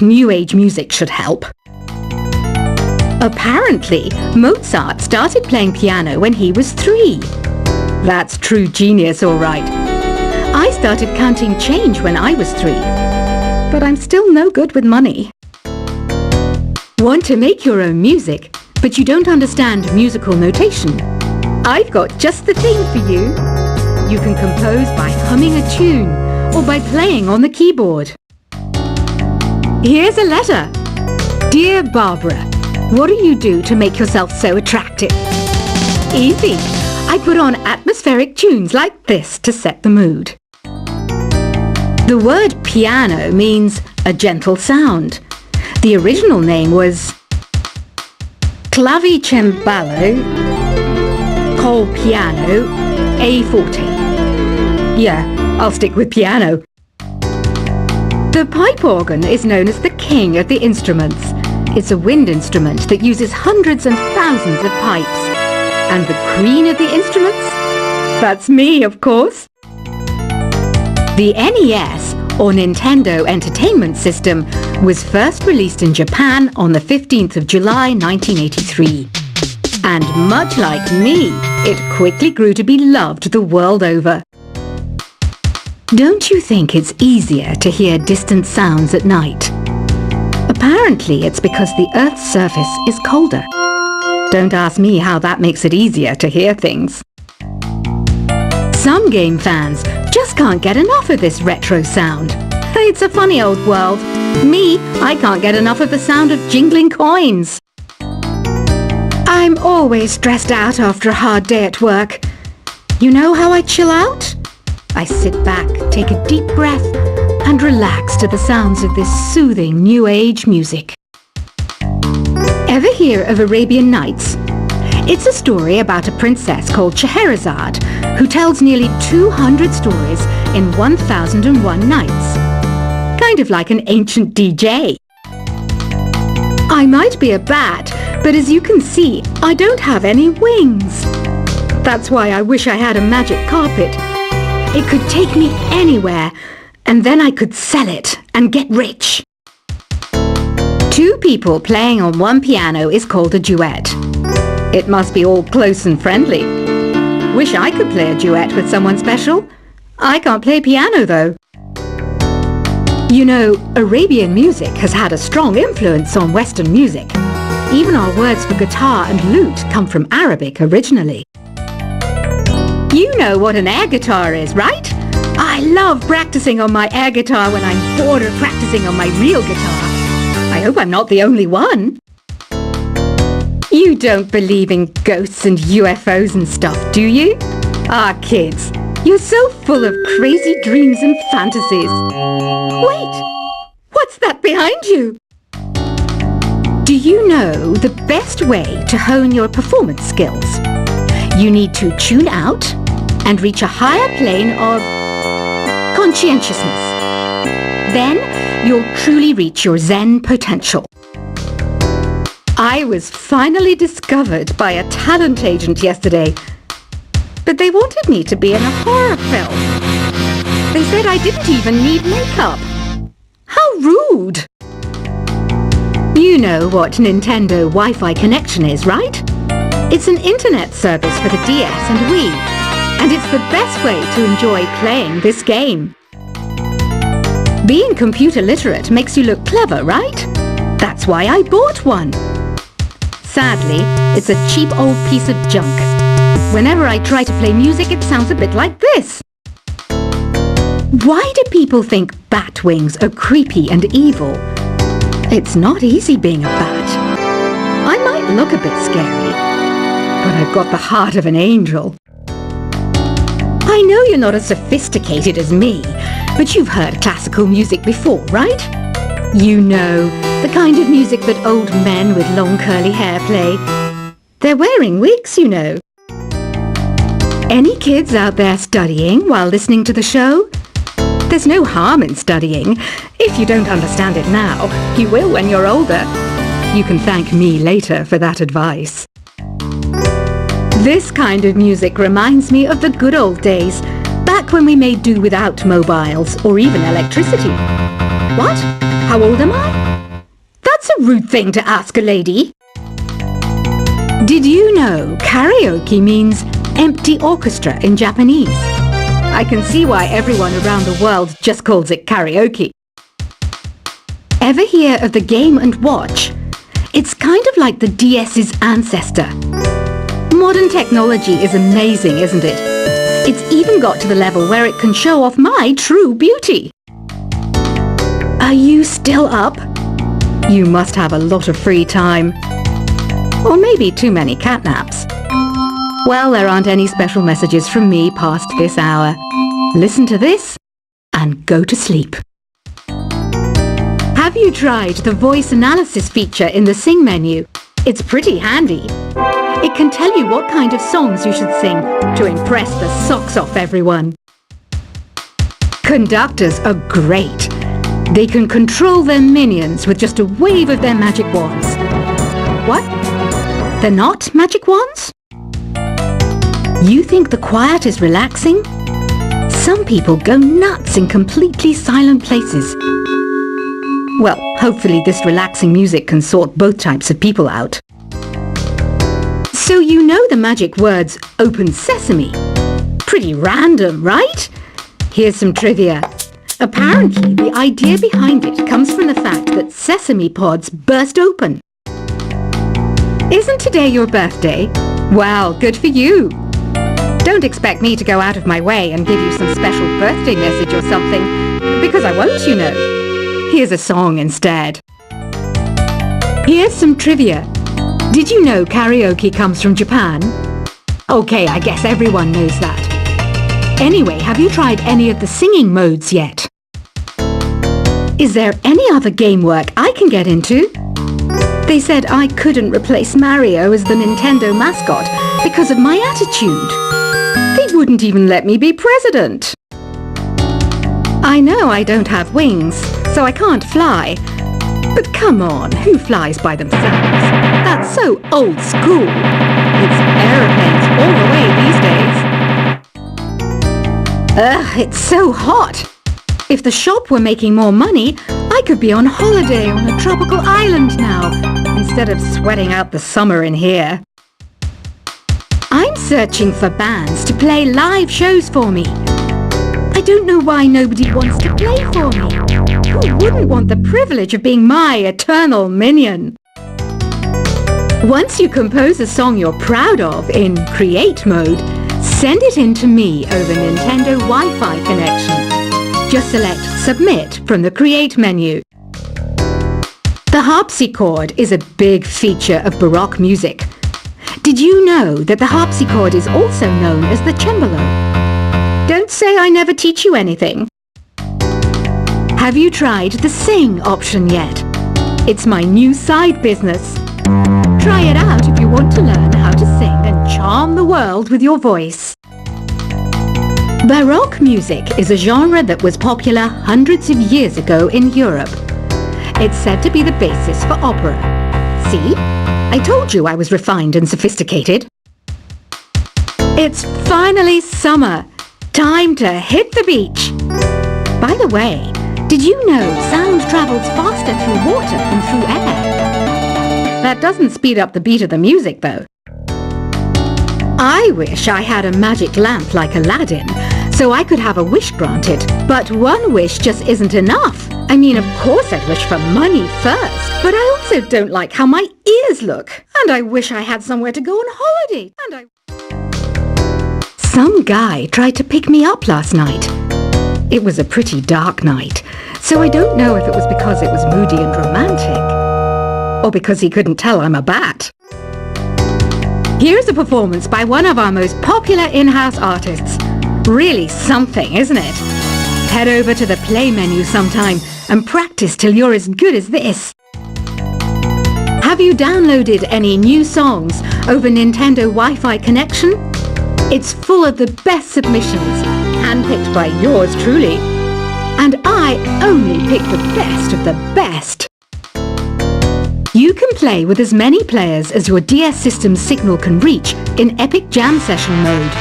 New Age music should help. Apparently, Mozart started playing piano when he was 3. That's true genius, all right. I started counting change when I was 3, but I'm still no good with money. Want to make your own music, but you don't understand musical notation? I've got just the thing for you. You can compose by humming a tune or by playing on the keyboard. Here's a letter. Dear Barbara, what do you do to make yourself so attractive? Easy. I put on atmospheric tunes like this to set the mood. The word piano means a gentle sound. The original name was clavicembalo col piano a forte. Yeah, I'll stick with piano. The pipe organ is known as the king of the instruments. It's a wind instrument that uses hundreds and thousands of pipes. And the queen of the instruments? That's me, of course. The NES, or Nintendo Entertainment System, was first released in Japan on the 15th of July 1983. And much like me, it quickly grew to be loved the world over. Don't you think it's easier to hear distant sounds at night? Apparently, it's because the Earth's surface is colder. Don't ask me how that makes it easier to hear things. Some game fans just can't get enough of this retro sound. It's a funny old world. Me, I can't get enough of the sound of jingling coins. I'm always stressed out after a hard day at work. You know how I chill out? I sit back, take a deep breath, and relax to the sounds of this soothing New Age music. Ever hear of Arabian Nights? It's a story about a princess called Scheherazade who tells nearly 200 stories in 1001 nights. Kind of like an ancient DJ. I might be a bat, but as you can see, I don't have any wings. That's why I wish I had a magic carpet. It could take me anywhere, and then I could sell it and get rich. 2 people playing on one piano is called a duet. It must be all close and friendly. Wish I could play a duet with someone special. I can't play piano though. You know, Arabian music has had a strong influence on Western music. Even our words for guitar and lute come from Arabic originally. You know what an air guitar is, right? I love practicing on my air guitar when I'm bored of practicing on my real guitar. I hope I'm not the only one. You don't believe in ghosts and UFOs and stuff, do you? Ah, kids, you're so full of crazy dreams and fantasies. Wait, what's that behind you? Do you know the best way to hone your performance skills? You need to tune out and reach a higher plane of conscientiousness. Then you'll truly reach your Zen potential. I was finally discovered by a talent agent yesterday, but they wanted me to be in a horror film. They said I didn't even need makeup. How rude! You know what Nintendo Wi-Fi connection is, right? It's an internet service for the DS and Wii, and it's the best way to enjoy playing this game. Being computer literate makes you look clever, right? That's why I bought one. Sadly, it's a cheap old piece of junk. Whenever I try to play music, it sounds a bit like this. Why do people think bat wings are creepy and evil? It's not easy being a bat. I might look a bit scary, but I've got the heart of an angel. I know you're not as sophisticated as me, but you've heard classical music before, right? You know, the kind of music that old men with long curly hair play. They're wearing wigs, you know. Any kids out there studying while listening to the show? There's no harm in studying. If you don't understand it now, you will when you're older. You can thank me later for that advice. This kind of music reminds me of the good old days, back when we made do without mobiles or even electricity. What? How old am I? a rude thing to ask a lady. Did you know karaoke means empty orchestra in Japanese? I can see why everyone around the world just calls it karaoke. Ever hear of the Game & Watch? It's kind of like the DS's ancestor. Modern technology is amazing, isn't it? It's even got to the level where it can show off my true beauty. Are you still up? You must have a lot of free time. Or maybe too many catnaps. Well, there aren't any special messages from me past this hour. Listen to this and go to sleep. Have you tried the voice analysis feature in the Sing menu? It's pretty handy. It can tell you what kind of songs you should sing to impress the socks off everyone. Conductors are great. They can control their minions with just a wave of their magic wands. What? They're not magic wands? You think the quiet is relaxing? Some people go nuts in completely silent places. Well, hopefully this relaxing music can sort both types of people out. So you know the magic words open sesame? Pretty random, right? Here's some trivia. Apparently, the idea behind it comes from the fact that sesame pods burst open. Isn't today your birthday? Well, good for you. Don't expect me to go out of my way and give you some special birthday message or something, because I won't, you know. Here's a song instead. Here's some trivia. Did you know karaoke comes from Japan? Okay, I guess everyone knows that. Anyway, have you tried any of the singing modes yet? Is there any other game work I can get into? They said I couldn't replace Mario as the Nintendo mascot because of my attitude. They wouldn't even let me be president. I know I don't have wings, so I can't fly. But come on, who flies by themselves? That's so old school. It's aeroplanes all the way these days. Ugh, it's so hot. If the shop were making more money, I could be on holiday on a tropical island now, instead of sweating out the summer in here. I'm searching for bands to play live shows for me. I don't know why nobody wants to play for me. Who wouldn't want the privilege of being my eternal minion? Once you compose a song you're proud of in Create mode, send it in to me over Nintendo Wi-Fi connection. Just select Submit from the Create menu. The harpsichord is a big feature of Baroque music. Did you know that the harpsichord is also known as the cembalo? Don't say I never teach you anything. Have you tried the Sing option yet? It's my new side business. Try it out if you want to learn how to sing and charm the world with your voice. Baroque music is a genre that was popular hundreds of years ago in Europe. It's said to be the basis for opera. See? I told you I was refined and sophisticated. It's finally summer. Time to hit the beach. By the way, did you know sound travels faster through water than through air? That doesn't speed up the beat of the music, though. I wish I had a magic lamp like Aladdin, so I could have a wish granted. But one wish just isn't enough. I mean, of course I'd wish for money first, but I also don't like how my ears look. And I wish I had somewhere to go on holiday. Some guy tried to pick me up last night. It was a pretty dark night, so I don't know if it was because it was moody and romantic, or because he couldn't tell I'm a bat. Here's a performance by one of our most popular in-house artists. Really something, isn't it? Head over to the play menu sometime and practice till you're as good as this. Have you downloaded any new songs over Nintendo Wi-Fi connection? It's full of the best submissions, handpicked by yours truly. And I only pick the best of the best. You can play with as many players as your DS system's signal can reach in Epic Jam Session mode.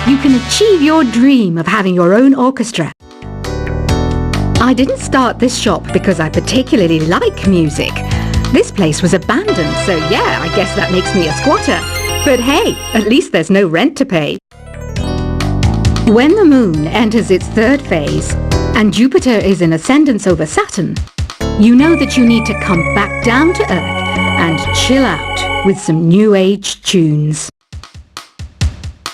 You can achieve your dream of having your own orchestra. I didn't start this shop because I particularly like music, This place was abandoned, so yeah, I guess that makes me a squatter. But hey, at least there's no rent to pay. When the moon enters its third phase, and Jupiter is in ascendance over Saturn, you know that you need to come back down to Earth and chill out with some new age tunes.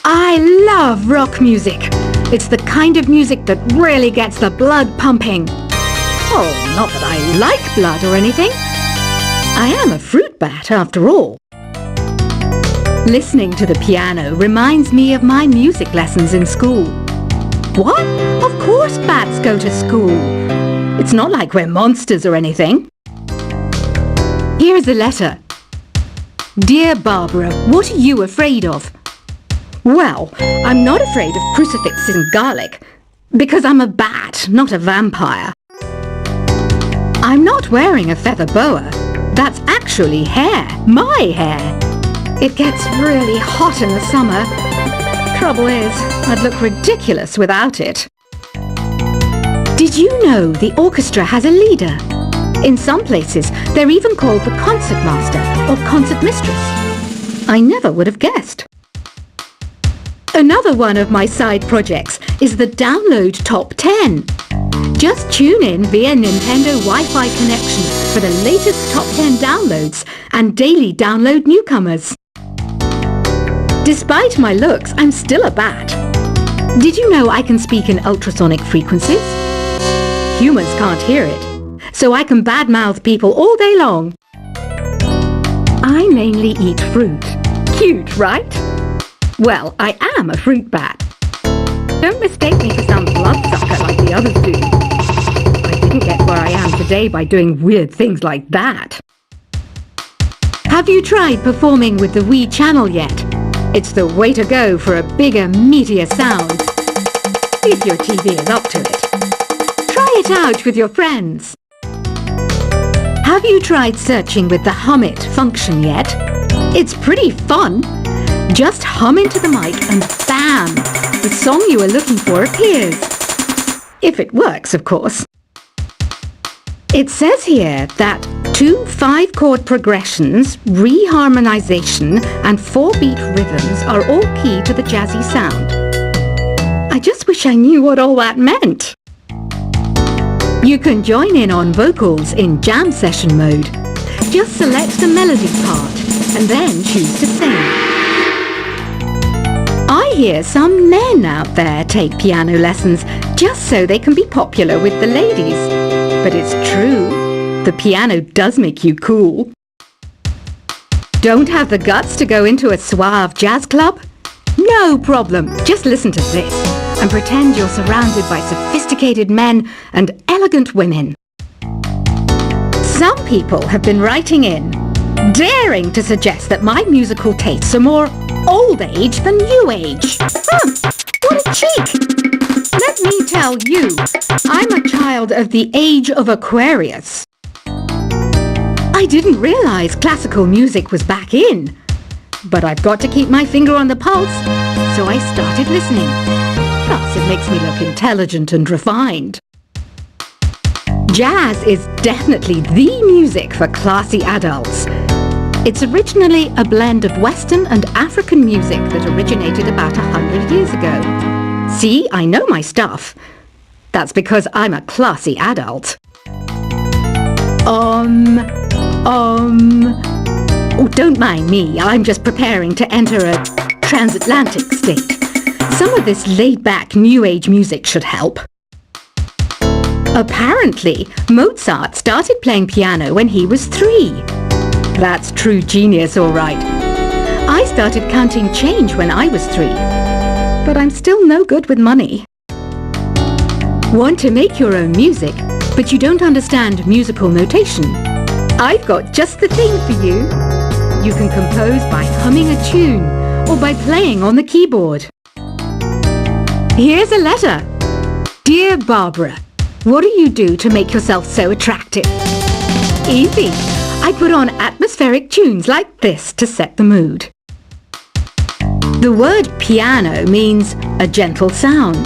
I love rock music. It's the kind of music that really gets the blood pumping. Oh, not that I like blood or anything. I am a fruit bat after all. Listening to the piano reminds me of my music lessons in school. What? Of course bats go to school. It's not like we're monsters or anything. Here's a letter. Dear Barbara, what are you afraid of? Well, I'm not afraid of crucifixes and garlic, because I'm a bat, not a vampire. I'm not wearing a feather boa. That's actually hair, my hair. It gets really hot in the summer. Trouble is, I'd look ridiculous without it. Did you know the orchestra has a leader? In some places, they're even called the concert master or concert mistress. I never would have guessed. Another one of my side projects is the Download Top 10. Just tune in via Nintendo Wi-Fi connection for the latest Top 10 downloads and daily download newcomers. Despite my looks, I'm still a bat. Did you know I can speak in ultrasonic frequencies? Humans can't hear it, so I can badmouth people all day long. I mainly eat fruit. Cute, right? Well, I am a fruit bat. Don't mistake me for some bloodsucker like the others do. I didn't get where I am today by doing weird things like that. Have you tried performing with the Wii channel yet? It's the way to go for a bigger, meatier sound. If your TV is up to it. Try it out with your friends. Have you tried searching with the Hum It function yet? It's pretty fun. Just hum into the mic and bam! The song you are looking for appears. If it works, of course. It says here that 2 5-chord progressions, reharmonization and 4-beat rhythms are all key to the jazzy sound. I just wish I knew what all that meant. You can join in on vocals in jam session mode. Just select the melody part and then choose to sing. I hear some men out there take piano lessons just so they can be popular with the ladies. But it's true, the piano does make you cool. Don't have the guts to go into a suave jazz club? No problem, just listen to this and pretend you're surrounded by sophisticated men and elegant women. Some people have been writing in, daring to suggest that my musical tastes are more old age than new age. What a cheek! Let me tell you, I'm a child of the age of Aquarius. I didn't realize classical music was back in, but I've got to keep my finger on the pulse, so I started listening. Plus, it makes me look intelligent and refined. Jazz is definitely the music for classy adults. It's originally a blend of Western and African music that originated about 100 years ago. See, I know my stuff. That's because I'm a classy adult. Oh, don't mind me. I'm just preparing to enter a transatlantic state. Some of this laid-back New Age music should help. Apparently, Mozart started playing piano when he was 3. That's true genius, all right. I started counting change when I was 3, but I'm still no good with money. Want to make your own music, but you don't understand musical notation? I've got just the thing for you. You can compose by humming a tune or by playing on the keyboard. Here's a letter. Dear Barbara, what do you do to make yourself so attractive? Easy. I put on atmospheric tunes like this to set the mood. The word piano means a gentle sound.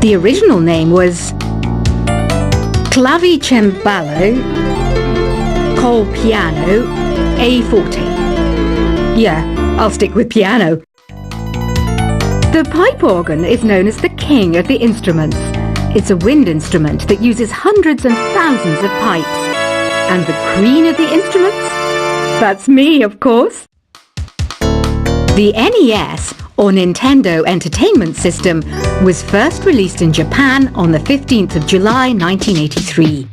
The original name was clavicembalo whole piano, A forte. Yeah, I'll stick with piano. The pipe organ is known as the king of the instruments. It's a wind instrument that uses hundreds and thousands of pipes. And the queen of the instruments? That's me, of course. The NES, or Nintendo Entertainment System, was first released in Japan on the 15th of July 1983.